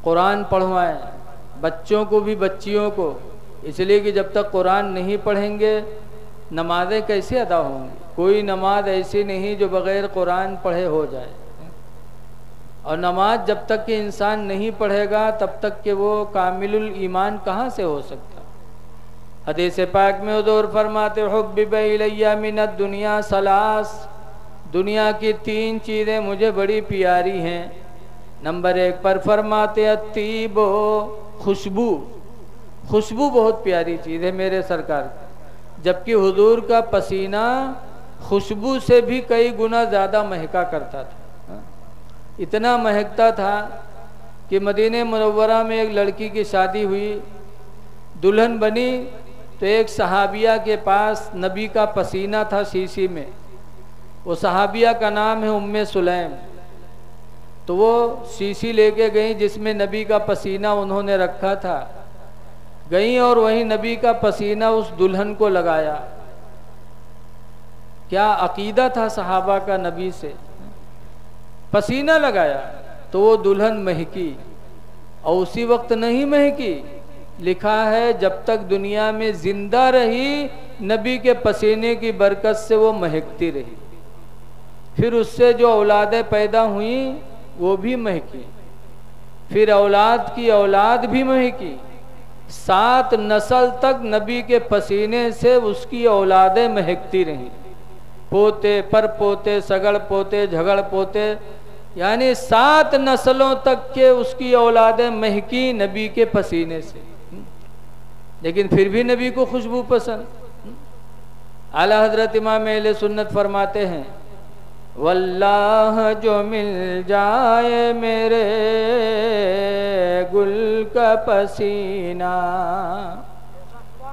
कुरान पढ़वाएं, बच्चों को भी बच्चियों को, इसलिए कि जब तक कुरान नहीं पढ़ेंगे नमाज़ें कैसे अदा होंगी। कोई नमाज ऐसी नहीं जो बग़ैर कुरान पढ़े हो जाए, और नमाज जब तक कि इंसान नहीं पढ़ेगा तब तक कि वो कामिलुल ईमान कहाँ से हो सकता। हदीस पाक में हुज़ूर फरमाते हुब्बिब इलैया मिनद दुनिया सलास, दुनिया की 3 चीज़ें मुझे बड़ी प्यारी हैं। नंबर 1 पर फरमाते अत्तीबो, खुशबू, खुशबू बहुत प्यारी चीज़ है मेरे सरकार, जबकि हुजूर का पसीना खुशबू से भी कई गुना ज़्यादा महका करता था। इतना महकता था कि मदीने मुनव्वरा में एक लड़की की शादी हुई, दुल्हन बनी तो एक सहाबिया के पास नबी का पसीना था शीशी में। वो सहाबिया का नाम है उम्मे सुलैम। तो वो शीशी लेके गई जिसमें नबी का पसीना उन्होंने रखा था, गई और वहीं नबी का पसीना उस दुल्हन को लगाया। क्या अकीदा था सहाबा का नबी से, पसीना लगाया तो वो दुल्हन महकी, और उसी वक्त नहीं महकी, लिखा है जब तक दुनिया में जिंदा रही नबी के पसीने की बरकत से वो महकती रही। फिर उससे जो औलादें पैदा हुई वो भी महकी, फिर औलाद की औलाद भी महकी। 7 नस्ल तक नबी के पसीने से उसकी औलादें महकती रहीं, पोते पर पोते, सगड़ पोते, झगड़ पोते, यानी 7 नस्लों तक के उसकी औलादें महकी नबी के पसीने से। लेकिन फिर भी नबी को खुशबू पसंद। आला हजरत इमाम अहले सुन्नत फरमाते हैं वल्लाह जो मिल जाए मेरे गुल का पसीना,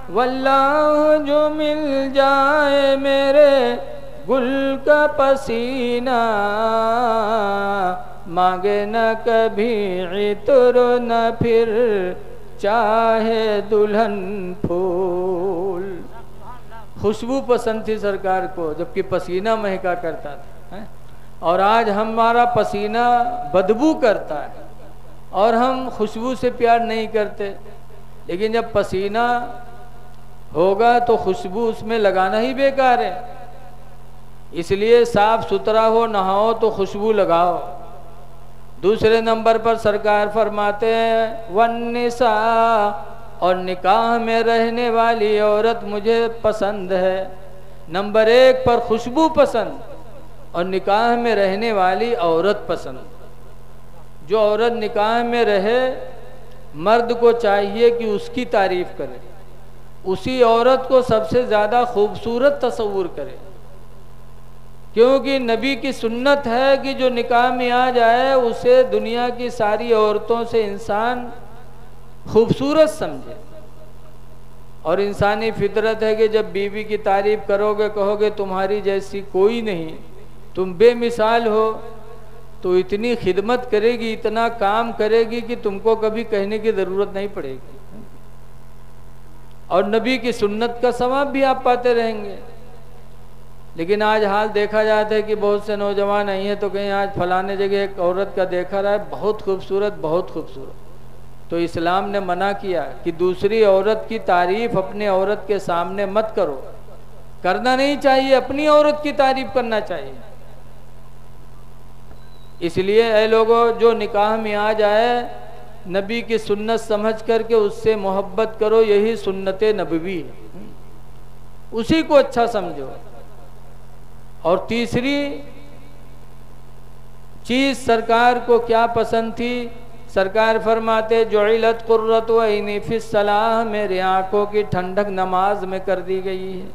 वल्लाह जो मिल जाए मेरे गुल का पसीना, मांगे न कभी इतर न फिर चाहे दुल्हन फूल। खुशबू पसंद थी सरकार को, जबकि पसीना महका करता था। और आज हमारा पसीना बदबू करता है और हम खुशबू से प्यार नहीं करते। लेकिन जब पसीना होगा तो खुशबू उसमें लगाना ही बेकार है। इसलिए साफ सुथरा हो, नहाओ तो खुशबू लगाओ। दूसरे नंबर पर सरकार फरमाते हैं वन्निसा, और निकाह में रहने वाली औरत मुझे पसंद है। नंबर 1 पर खुशबू पसंद और निकाह में रहने वाली औरत पसंद। जो औरत निकाह में रहे, मर्द को चाहिए कि उसकी तारीफ करे, उसी औरत को सबसे ज़्यादा खूबसूरत तस्वुर करे, क्योंकि नबी की सुन्नत है कि जो निकाह में आ जाए उसे दुनिया की सारी औरतों से इंसान खूबसूरत समझे। और इंसानी फितरत है कि जब बीवी की तारीफ करोगे, कहोगे तुम्हारी जैसी कोई नहीं, तुम बेमिसाल हो, तो इतनी खिदमत करेगी, इतना काम करेगी कि तुमको कभी कहने की ज़रूरत नहीं पड़ेगी। और नबी की सुन्नत का सवाब भी आप पाते रहेंगे। लेकिन आज हाल देखा जाता है कि बहुत से नौजवान आई हैं तो कहीं आज फलाने जगह एक औरत का देखा रहा है, बहुत खूबसूरत, बहुत खूबसूरत। तो इस्लाम ने मना किया कि दूसरी औरत की तारीफ अपने औरत के सामने मत करो, करना नहीं चाहिए, अपनी औरत की तारीफ करना चाहिए। इसलिए ऐ लोगों, जो निकाह में आ जाए नबी की सुन्नत समझ करके उससे मोहब्बत करो, यही सुन्नत नबवी है, उसी को अच्छा समझो। और तीसरी चीज सरकार को क्या पसंद थी, सरकार फरमाते जुइलत कुर्रत ऐनी फिस सलाह, मेरी आंखों की ठंडक नमाज में कर दी गई है।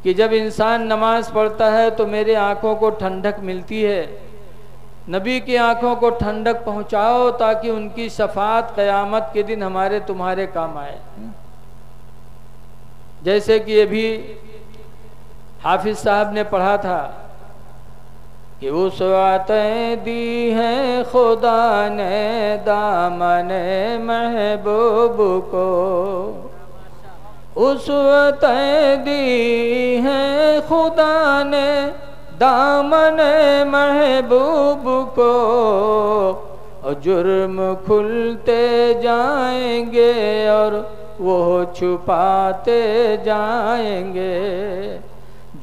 कि जब इंसान नमाज पढ़ता है तो मेरे आंखों को ठंडक मिलती है। नबी की आंखों को ठंडक पहुंचाओ ताकि उनकी शफात क़यामत के दिन हमारे तुम्हारे काम आए। जैसे कि ये भी हाफिज साहब ने पढ़ा था कि वुसअतें दी हैं खुदा ने दामने महबूब को, वुसअतें दी हैं खुदा ने दामने महबूब को, और जुर्म खुलते जाएंगे और वो छुपाते जाएंगे,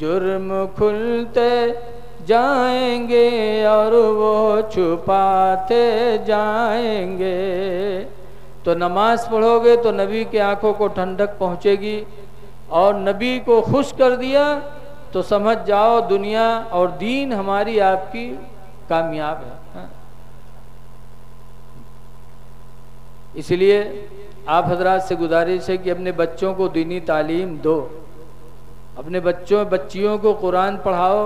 जुर्म खुलते जाएंगे और वो छुपाते जाएंगे। तो नमाज पढ़ोगे तो नबी की आंखों को ठंडक पहुंचेगी, और नबी को खुश कर दिया तो समझ जाओ दुनिया और दीन हमारी आपकी कामयाब है। इसलिए आप हजरात से गुजारिश है कि अपने बच्चों को दीनी तालीम दो, अपने बच्चियों को कुरान पढ़ाओ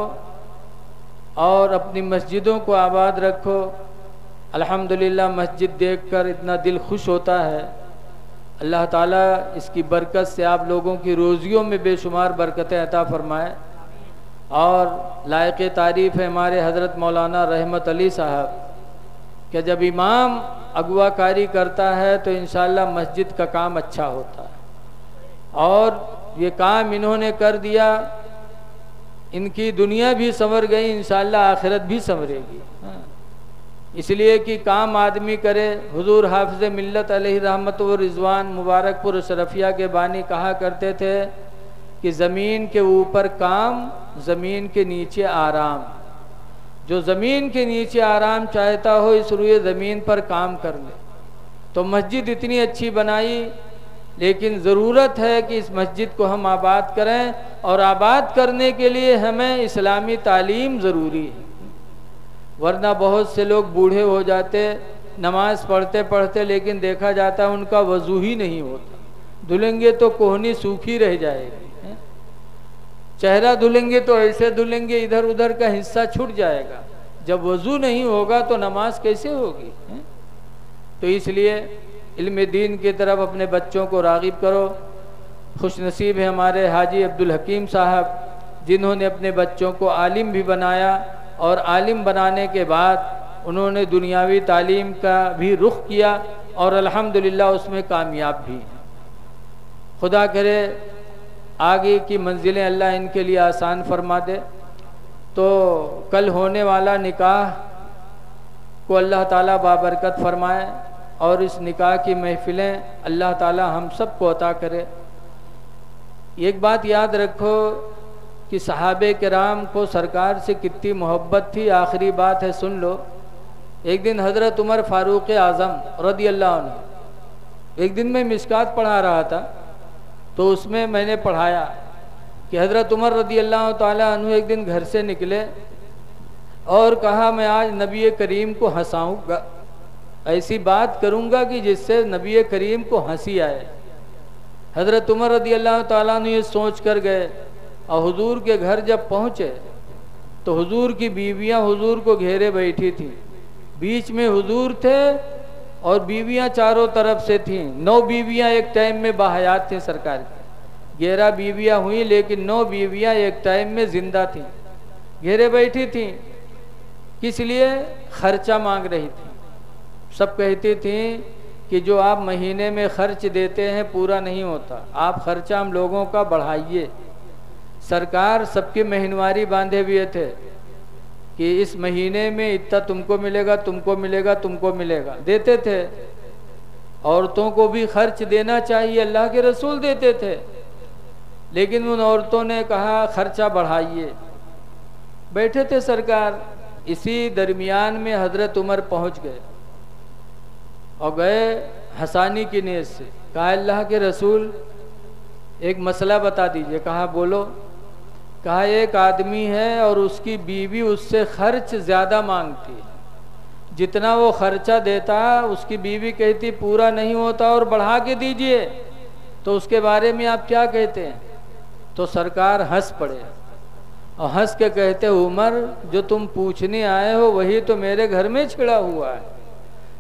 और अपनी मस्जिदों को आबाद रखो। अल्हम्दुलिल्लाह मस्जिद देखकर इतना दिल खुश होता है। अल्लाह ताला इसकी बरकत से आप लोगों की रोज़ियों में बेशुमार बरकतें अता फरमाए। और लायक तारीफ़ है हमारे हज़रत मौलाना रहमत अली साहब कि जब इमाम अगवाकारी करता है तो इंशाअल्लाह मस्जिद का काम अच्छा होता है। और ये काम इन्होंने कर दिया, इनकी दुनिया भी संवर गई, इंशाअल्लाह आखिरत भी संवरेगी। इसलिए कि काम आदमी करे। हुजूर हाफिज़ मिल्लत अलैहि रहमत व रिज़वान मुबारकपुर शरफिया के बानी कहा करते थे कि ज़मीन के ऊपर काम, ज़मीन के नीचे आराम। जो ज़मीन के नीचे आराम चाहता हो इस रुए ज़मीन पर काम कर ले। तो मस्जिद इतनी अच्छी बनाई, लेकिन ज़रूरत है कि इस मस्जिद को हम आबाद करें, और आबाद करने के लिए हमें इस्लामी तालीम ज़रूरी है। वरना बहुत से लोग बूढ़े हो जाते नमाज पढ़ते पढ़ते, लेकिन देखा जाता है उनका वज़ू ही नहीं होता। धुलेंगे तो कोहनी सूखी रह जाएगी, चेहरा धुलेंगे तो ऐसे धुलेंगे इधर उधर का हिस्सा छूट जाएगा। जब वज़ू नहीं होगा तो नमाज कैसे होगी? तो इसलिए इल्म दीन की तरफ अपने बच्चों को राग़िब करो। खुश नसीब है हमारे हाजी अब्दुल हकीम साहब, जिन्होंने अपने बच्चों को आलिम भी बनाया, और आलिम बनाने के बाद उन्होंने दुनियावी तालीम का भी रुख किया, और अल्हम्दुलिल्लाह उसमें कामयाब भी हैं। खुदा करे आगे की मंजिलें अल्लाह इनके लिए आसान फरमा दे। तो कल होने वाला निकाह को अल्लाह ताला बाबरकत फरमाए, और इस निकाह की महफिलें अल्लाह ताला हम सब को अता करे। एक बात याद रखो कि सहाबे किराम को सरकार से कितनी मोहब्बत थी। आखिरी बात है, सुन लो। एक दिन हज़रत उमर फ़ारूक़ आज़म रदी अल्लाह अन्हु, एक दिन मैं मिशकात पढ़ा रहा था, तो उसमें मैंने पढ़ाया कि हज़रत उमर रदी अल्लाह ताला अन्हु एक दिन घर से निकले और कहा मैं आज नबी करीम को हंसाऊँगा, ऐसी बात करूँगा कि जिससे नबी करीम को हंसी आए। हज़रत उमर रदी अल्लाह ताला अन्हु ये सोच कर गए, और हुजूर के घर जब पहुँचे तो हुजूर की बीवियाँ हुजूर को घेरे बैठी थी। बीच में हुजूर थे और बीवियाँ चारों तरफ से थीं। 9 बीवियाँ एक टाइम में बाहयात थीं सरकार की। 11 बीवियाँ हुई, लेकिन 9 बीवियाँ एक टाइम में जिंदा थीं, घेरे बैठी थीं। किस लिए? खर्चा मांग रही थी। सब कहती थीं कि जो आप महीने में खर्च देते हैं पूरा नहीं होता, आप खर्चा हम लोगों का बढ़ाइए। सरकार सबके महीनवारी बांधे हुए थे कि इस महीने में इतना तुमको मिलेगा, तुमको मिलेगा, तुमको मिलेगा, देते थे। औरतों को भी खर्च देना चाहिए, अल्लाह के रसूल देते थे, लेकिन उन औरतों ने कहा खर्चा बढ़ाइए। बैठे थे सरकार। इसी दरमियान में हज़रत उमर पहुंच गए और गए हंसानी की नीयत से। कहा अल्लाह के रसूल एक मसला बता दीजिए। कहा बोलो। कहा एक आदमी है और उसकी बीवी उससे खर्च ज़्यादा मांगती है, जितना वो खर्चा देता उसकी बीवी कहती पूरा नहीं होता और बढ़ा के दीजिए, तो उसके बारे में आप क्या कहते हैं? तो सरकार हंस पड़े और हंस के कहते उमर जो तुम पूछने आए हो वही तो मेरे घर में छिड़ा हुआ है,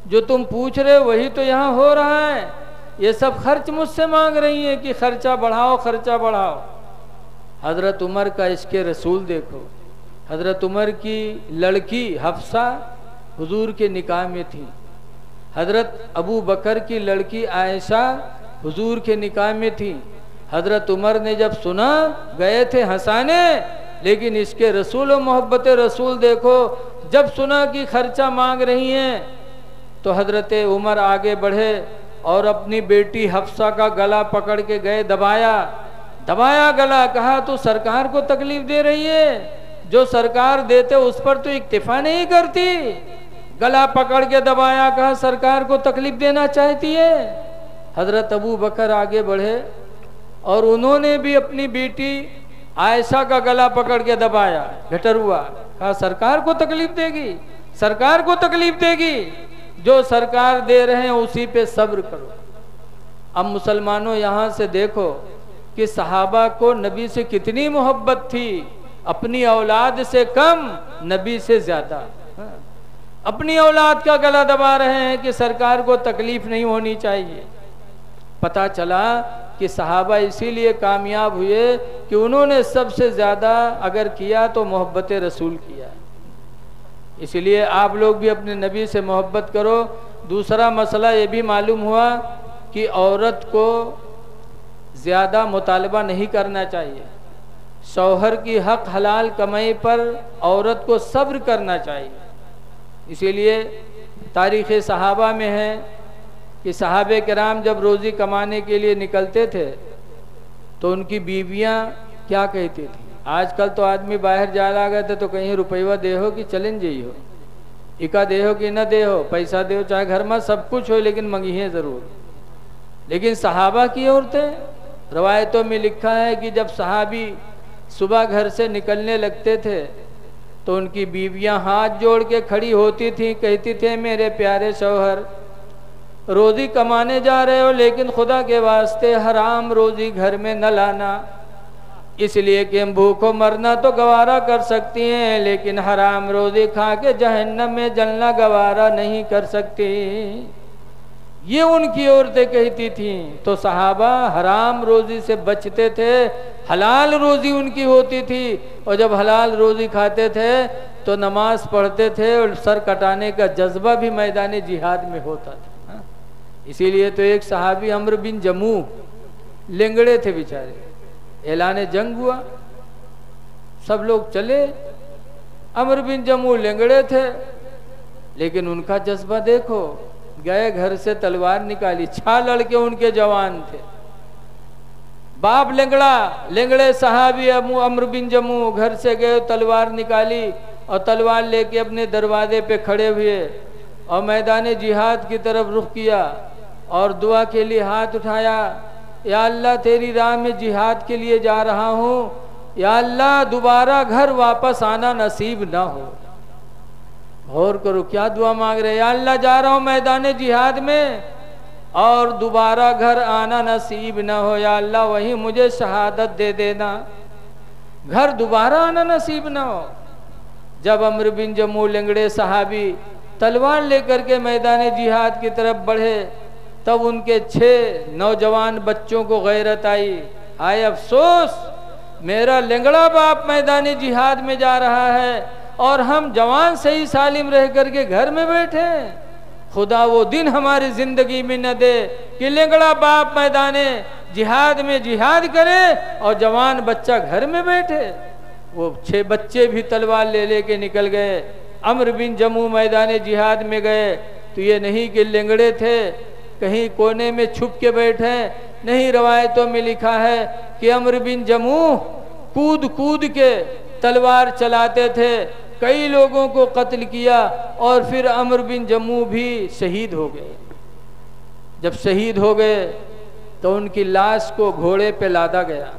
जो तुम पूछ रहे हो वही तो यहाँ हो रहा है। ये सब खर्च मुझसे मांग रही है कि खर्चा बढ़ाओ, खर्चा बढ़ाओ। हज़रत उमर का इश्क़े रसूल देखो। हज़रत उमर की लड़की हफ्सा हुजूर के निकाह में थी। हज़रत अबू बकर की लड़की आयशा हुजूर के निकाह में थी। हज़रत उमर ने जब सुना, गए थे हंसाने, लेकिन इश्क़े रसूल और मोहब्बत रसूल देखो, जब सुना कि खर्चा मांग रही हैं तो हजरत उमर आगे बढ़े और अपनी बेटी हफ्सा का गला पकड़ के गए, दबाया गला, कहा तो सरकार को तकलीफ दे रही है, जो सरकार देते उस पर तो इक्तिफा नहीं करती। गला पकड़ के दबाया, कहा सरकार को तकलीफ देना चाहती है। हजरत अबू बकर आगे बढ़े और उन्होंने भी अपनी बेटी आयशा का गला पकड़ के दबाया, घटर हुआ, कहा सरकार को तकलीफ देगी, सरकार को तकलीफ देगी, जो सरकार दे रहे हैं उसी पे सब्र करो। अब मुसलमानों यहाँ से देखो कि सहाबा को नबी से कितनी मोहब्बत थी, अपनी औलाद से कम, नबी से ज्यादा। अपनी औलाद का गला दबा रहे हैं कि सरकार को तकलीफ नहीं होनी चाहिए। पता चला कि सहाबा इसीलिए कामयाब हुए कि उन्होंने सबसे ज्यादा अगर किया तो मोहब्बत रसूल किया। इसलिए आप लोग भी अपने नबी से मोहब्बत करो। दूसरा मसला ये भी मालूम हुआ कि औरत को ज़्यादा मुतालबा नहीं करना चाहिए। शौहर की हक हलाल कमाई पर औरत को सब्र करना चाहिए। इसीलिए तारीख़ सहाबा में है कि सहाबे किराम जब रोज़ी कमाने के लिए निकलते थे तो उनकी बीवियां क्या कहती थी। आजकल तो आदमी बाहर जा गए थे तो कहीं रुपया दे हो कि चलें जाइए हो, इका दे हो कि न दे हो, पैसा दे हो, चाहे घर में सब कुछ हो लेकिन मंगिए ज़रूर। लेकिन सहाबा की औरतें, रवायतों में लिखा है कि जब सहाबी सुबह घर से निकलने लगते थे तो उनकी बीवियां हाथ जोड़ के खड़ी होती थीं, कहती थे मेरे प्यारे शौहर रोज़ी कमाने जा रहे हो लेकिन खुदा के वास्ते हराम रोज़ी घर में न लाना, इसलिए कि हम भूखों मरना तो गवारा कर सकती हैं लेकिन हराम रोज़ी खा के जहन्नम में जलना गवारा नहीं कर सकती। ये उनकी औरतें कहती थीं। तो सहाबा हराम रोज़ी से बचते थे, हलाल रोज़ी उनकी होती थी, और जब हलाल रोज़ी खाते थे तो नमाज पढ़ते थे और सर कटाने का जज्बा भी मैदान जिहाद में होता था। इसीलिए तो एक सहाबी अम्र बिन जमूह लेंगड़े थे बेचारे, ऐलान जंग हुआ, सब लोग चले, अम्र बिन जमूह लेंगड़े थे लेकिन उनका जज्बा देखो, गए घर से तलवार निकाली, 6 लड़के उनके जवान थे, बाप लेंगड़ा, लेंगड़े सहाबी अम्र बिन जमूह घर से गए, तलवार निकाली और तलवार लेके अपने दरवाजे पे खड़े हुए और मैदान जिहाद की तरफ रुख किया और दुआ के लिए हाथ उठाया, या अल्लाह तेरी राह में जिहाद के लिए जा रहा हूँ, या अल्लाह दोबारा घर वापस आना नसीब ना हो। गौर करो क्या दुआ मांग रहे, या अल्लाह जा रहा हूँ मैदान जिहाद में और दोबारा घर आना नसीब ना हो, या अल्लाह वहीं मुझे शहादत दे देना, घर दोबारा आना नसीब ना हो। जब अम्र बिन जमूह लेंगड़े सहाबी तलवार लेकर के मैदान जिहाद की तरफ बढ़े तब उनके 6 नौजवान बच्चों को गैरत आई, हाय अफसोस मेरा लेंगड़ा बाप मैदान जिहाद में जा रहा है और हम जवान सही सालिम रह करके घर में बैठे। खुदा वो दिन हमारी जिंदगी में न दे कि लेंगड़ा बाप मैदान जिहाद में जिहाद करे और जवान बच्चा घर में बैठे। वो 6 बच्चे भी तलवार ले लेके निकल गए। अम्र बिन जमूह मैदान जिहाद में गए तो ये नहीं कि लेंगड़े थे कहीं कोने में छुप के बैठे, नहीं, रवायतों में लिखा है कि अम्र बिन जमूह कूद कूद के तलवार चलाते थे, कई लोगों को कत्ल किया और फिर अम्र बिन जमूह भी शहीद हो गए। जब शहीद हो गए तो उनकी लाश को घोड़े पे लादा गया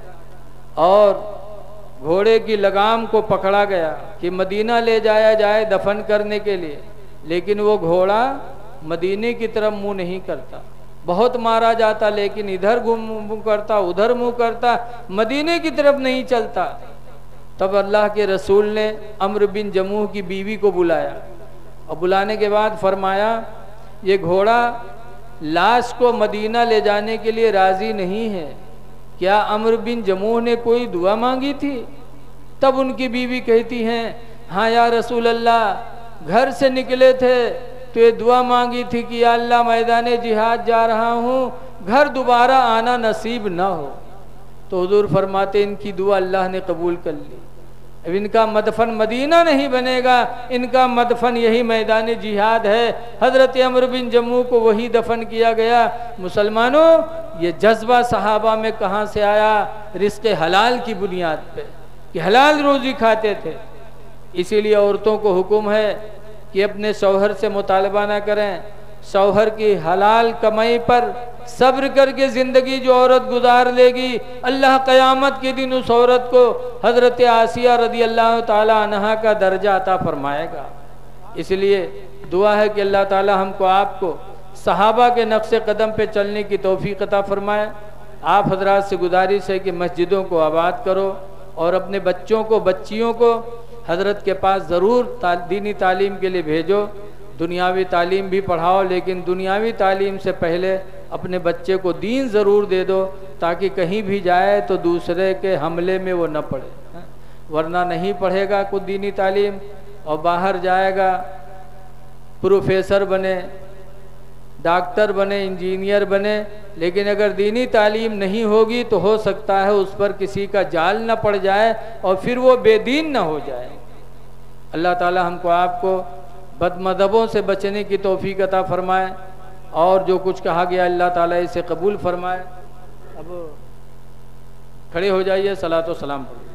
और घोड़े की लगाम को पकड़ा गया कि मदीना ले जाया जाए दफन करने के लिए, लेकिन वो घोड़ा मदीने की तरफ मुंह नहीं करता, बहुत मारा जाता लेकिन इधर मुंह करता, उधर मुंह करता, मदीने की तरफ नहीं चलता। तब अल्लाह के रसूल ने अम्र बिन जमूह की बीवी को बुलाया और बुलाने के बाद फरमाया ये घोड़ा लाश को मदीना ले जाने के लिए राजी नहीं है, क्या अम्र बिन जमूह ने कोई दुआ मांगी थी? तब उनकी बीवी कहती हैं हाँ या रसूल अल्लाह, घर से निकले थे तो ये दुआ मांगी थी कि या अल्लाह मैदान जिहाद जा रहा हूँ, घर दोबारा आना नसीब ना हो। तो हुजूर फरमाते इनकी दुआ अल्लाह ने कबूल कर ली अब इनका मदफन मदीना नहीं बनेगा, इनका मदफन यही मैदान जिहाद है। हज़रत अमर बिन जम्मू को वही दफन किया गया। मुसलमानों, ये जज्बा सहाबा में कहाँ से आया? रिज़्क़ हलाल की बुनियाद पे, कि हलाल रोज़ी खाते थे। इसीलिए औरतों को हुक्म है कि अपने शौहर से मुतालबा ना करें। शौहर की हलाल कमाई पर सब्र करके ज़िंदगी जो औरत गुजार लेगी, अल्लाह क़यामत के दिन उस औरत को हज़रत आसिया रज़ी अल्लाह ताला अन्हा का दर्जा अता फरमाएगा। इसलिए दुआ है कि अल्लाह ताला हमको आपको सहाबा के नक्शे कदम पे चलने की तौफीक अता फरमाए। आप हजरात से गुजारिश है कि मस्जिदों को आबाद करो और अपने बच्चों को, बच्चियों को हज़रत के पास ज़रूर दीनी तालीम के लिए भेजो। दुनियावी तालीम भी पढ़ाओ, लेकिन दुनियावी तालीम से पहले अपने बच्चे को दीन ज़रूर दे दो, ताकि कहीं भी जाए तो दूसरे के हमले में वो न पड़े। वरना नहीं पढ़ेगा कुछ दीनी तालीम और बाहर जाएगा, प्रोफेसर बने, डॉक्टर बने, इंजीनियर बने, लेकिन अगर दीनी तालीम नहीं होगी तो हो सकता है उस पर किसी का जाल न पड़ जाए और फिर वो बेदीन न हो जाए। अल्लाह ताला हमको आपको बदमज़हबों से बचने की तौफीक अता फरमाए और जो कुछ कहा गया अल्लाह ताला इसे कबूल फरमाए। अब खड़े हो जाइए, सलातो सलाम पढ़िए।